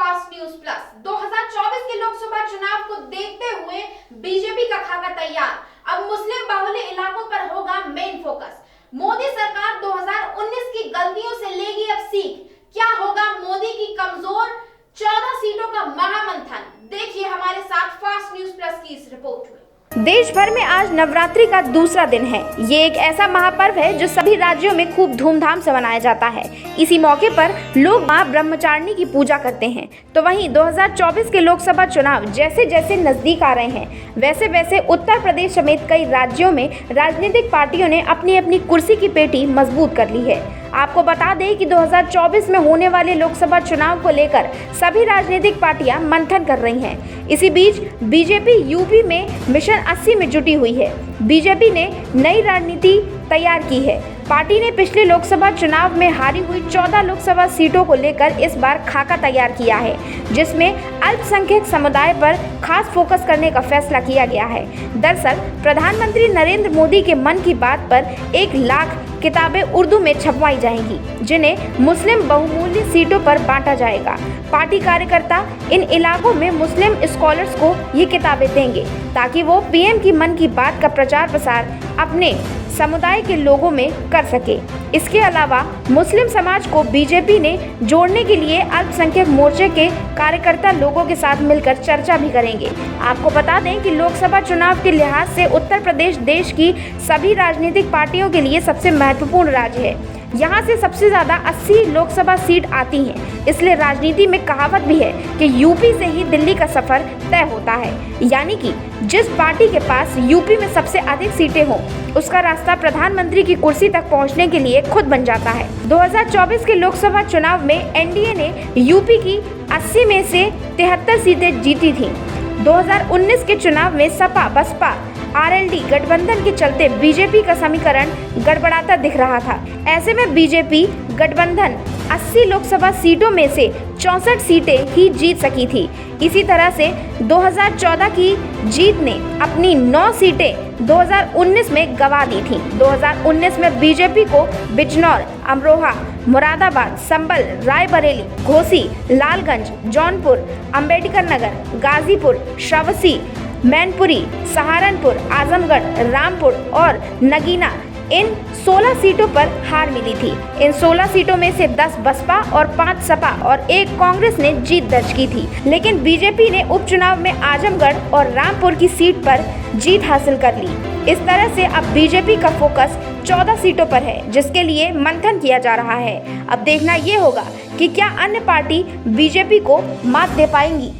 Fast news plus. 2024 के लोकसभा चुनाव को देखते हुए बीजेपी का खाका तैयार। अब मुस्लिम बहुल इलाकों पर होगा मेन फोकस। मोदी सरकार 2019 की गलतियों से लेगी अब सीख। क्या होगा मोदी की कमजोर 14 सीटों का महामंथन? देखिए हमारे साथ फास्ट न्यूज प्लस की इस रिपोर्ट में। देश भर में आज नवरात्रि का दूसरा दिन है। ये एक ऐसा महापर्व है जो सभी राज्यों में खूब धूमधाम से मनाया जाता है। इसी मौके पर लोग मां ब्रह्मचारिणी की पूजा करते हैं। तो वहीं 2024 के लोकसभा चुनाव जैसे जैसे नजदीक आ रहे हैं, वैसे वैसे उत्तर प्रदेश समेत कई राज्यों में राजनीतिक पार्टियों ने अपनी अपनी कुर्सी की पेटी मजबूत कर ली है। आपको बता दें कि 2024 में होने वाले लोकसभा चुनाव को लेकर सभी राजनीतिक पार्टियां मंथन कर रही हैं। इसी बीच बीजेपी यूपी में मिशन 80 में जुटी हुई है। बीजेपी ने नई रणनीति तैयार की है। पार्टी ने पिछले लोकसभा चुनाव में हारी हुई 14 लोकसभा सीटों को लेकर इस बार खाका तैयार किया है, जिसमें अल्पसंख्यक समुदाय पर खास फोकस करने का फैसला किया गया है। दरअसल प्रधानमंत्री नरेंद्र मोदी के मन की बात पर 1 लाख किताबें उर्दू में छपवाई जाएंगी, जिन्हें मुस्लिम बहुमूल्य सीटों पर बांटा जाएगा। पार्टी कार्यकर्ता इन इलाकों में मुस्लिम स्कॉलर्स को ये किताबें देंगे ताकि वो पीएम की मन की बात का प्रचार प्रसार अपने समुदाय के लोगों में कर सके। इसके अलावा मुस्लिम समाज को बीजेपी ने जोड़ने के लिए अल्पसंख्यक मोर्चे के कार्यकर्ता लोगों के साथ मिलकर चर्चा भी करेंगे। आपको बता दें कि लोकसभा चुनाव के लिहाज से उत्तर प्रदेश देश की सभी राजनीतिक पार्टियों के लिए सबसे महत्वपूर्ण राज्य है। यहाँ से सबसे ज़्यादा 80 लोकसभा सीट आती हैं। इसलिए राजनीति में कहावत भी है कि यूपी से ही दिल्ली का सफर तय होता है, यानी कि जिस पार्टी के पास यूपी में सबसे अधिक सीटें हों, उसका रास्ता प्रधानमंत्री की कुर्सी तक पहुंचने के लिए खुद बन जाता है। 2024 के लोकसभा चुनाव में एनडीए ने यूपी की 80 में से 73 सीटें जीती थीं। 2019 के चुनाव में सपा बसपा आरएलडी गठबंधन के चलते बीजेपी का समीकरण गड़बड़ाता दिख रहा था। ऐसे में बीजेपी गठबंधन 80 लोकसभा सीटों में से 64 सीटें ही जीत सकी थी। इसी तरह से 2014 की जीत ने अपनी 9 सीटें 2019 में गंवा दी थीं। 2019 में बीजेपी को बिजनौर, अमरोहा, मुरादाबाद, संभल, रायबरेली, घोसी, लालगंज, जौनपुर, अंबेडकर नगर, गाजीपुर, श्रावस्ती, मैनपुरी, सहारनपुर, आजमगढ़, रामपुर और नगीना इन 16 सीटों पर हार मिली थी। इन 16 सीटों में से 10 बसपा और 5 सपा और 1 कांग्रेस ने जीत दर्ज की थी। लेकिन बीजेपी ने उपचुनाव में आजमगढ़ और रामपुर की सीट पर जीत हासिल कर ली। इस तरह से अब बीजेपी का फोकस 14 सीटों पर है, जिसके लिए मंथन किया जा रहा है। अब देखना ये होगा कि क्या अन्य पार्टी बीजेपी को मात दे पाएंगी।